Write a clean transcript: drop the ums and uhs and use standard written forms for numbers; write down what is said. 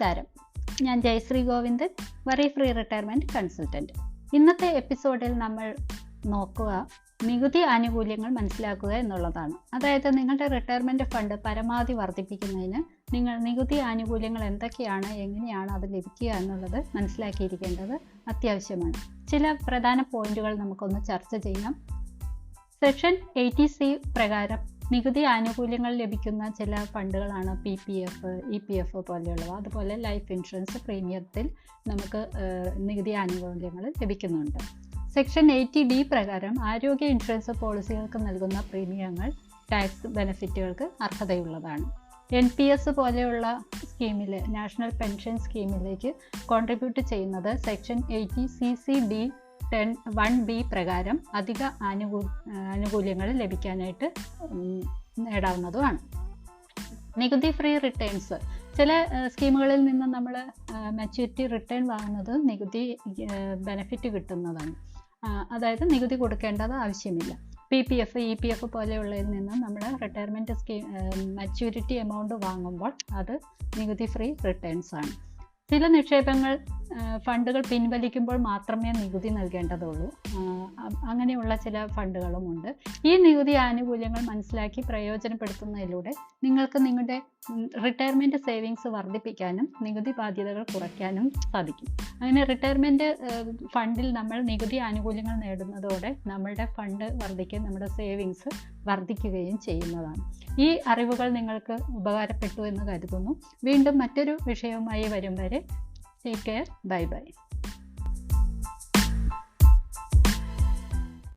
നമസ്കാരം, ഞാൻ Jayashree Govindan, worry free retirement consultant. ഇന്നത്തെ എപ്പിസോഡിൽ നമ്മൾ നോക്കുക നികുതി ആനുകൂല്യങ്ങൾ മനസ്സിലാക്കുക എന്നുള്ളതാണ്. അതായത് നിങ്ങളുടെ റിട്ടയർമെൻറ്റ് ഫണ്ട് പരമാവധി വർദ്ധിപ്പിക്കുന്നതിന് നിങ്ങൾ നികുതി ആനുകൂല്യങ്ങൾ എന്തൊക്കെയാണ്, എങ്ങനെയാണ് അത് ലഭിക്കുക എന്നുള്ളത് മനസ്സിലാക്കിയിരിക്കേണ്ടത് അത്യാവശ്യമാണ്. ചില പ്രധാന പോയിന്റുകൾ നമുക്കൊന്ന് ചർച്ച ചെയ്യാം. സെക്ഷൻ 80C പ്രകാരം നികുതി ആനുകൂല്യങ്ങൾ ലഭിക്കുന്ന ചില ഫണ്ടുകളാണ് PPF, EPF പോലെയുള്ളവ. അതുപോലെ ലൈഫ് ഇൻഷുറൻസ് പ്രീമിയത്തിൽ നമുക്ക് നികുതി ആനുകൂല്യങ്ങൾ ലഭിക്കുന്നുണ്ട്. സെക്ഷൻ 80D പ്രകാരം ആരോഗ്യ ഇൻഷുറൻസ് പോളിസികൾക്ക് നൽകുന്ന പ്രീമിയങ്ങൾ ടാക്സ് ബെനിഫിറ്റുകൾക്ക് അർഹതയുള്ളതാണ്. NPS പോലെയുള്ള സ്കീമിൽ, നാഷണൽ പെൻഷൻ സ്കീമിലേക്ക് കോൺട്രിബ്യൂട്ട് ചെയ്യുന്നത് സെക്ഷൻ 80CCD 1B പ്രകാരം അധിക ആനുകൂല്യങ്ങൾ ലഭിക്കാനായിട്ട് നേടാവുന്നതുമാണ്. നികുതി ഫ്രീ റിട്ടേൺസ്, ചില സ്കീമുകളിൽ നിന്ന് നമ്മൾ മാച്യൂരിറ്റി റിട്ടേൺ വാങ്ങുന്നത് നികുതി ബെനിഫിറ്റ് കിട്ടുന്നതാണ്. അതായത് നികുതി കൊടുക്കേണ്ടത് ആവശ്യമില്ല. PPF, EPF പോലെയുള്ളതിൽ നിന്ന് നമ്മൾ റിട്ടയർമെൻറ്റ് സ്കീം മാച്യൂരിറ്റി എമൗണ്ട് വാങ്ങുമ്പോൾ അത് നികുതി ഫ്രീ റിട്ടേൺസ് ആണ്. ചില നിക്ഷേപങ്ങൾ ഫണ്ടുകൾ പിൻവലിക്കുമ്പോൾ മാത്രമേ നികുതി നൽകേണ്ടതുള്ളൂ. അങ്ങനെയുള്ള ചില ഫണ്ടുകളുമുണ്ട്. ഈ നികുതി ആനുകൂല്യങ്ങൾ മനസ്സിലാക്കി പ്രയോജനപ്പെടുത്തുന്നതിലൂടെ നിങ്ങൾക്ക് നിങ്ങളുടെ റിട്ടയർമെൻറ്റ് സേവിങ്സ് വർദ്ധിപ്പിക്കാനും നികുതി ബാധ്യതകൾ കുറയ്ക്കാനും സാധിക്കും. അങ്ങനെ റിട്ടയർമെൻറ്റ് ഫണ്ടിൽ നമ്മൾ നികുതി ആനുകൂല്യങ്ങൾ നേടുന്നതോടെ നമ്മളുടെ ഫണ്ട് വർദ്ധിക്കുകയും നമ്മുടെ സേവിങ്സ് വർദ്ധിക്കുകയും ചെയ്യുന്നതാണ്. ഈ അറിവുകൾ നിങ്ങൾക്ക് ഉപകാരപ്പെട്ടു എന്ന് കരുതുന്നു. വീണ്ടും മറ്റൊരു വിഷയവുമായി വരും വരെ ടേക്ക് കെയർ. Bye bye.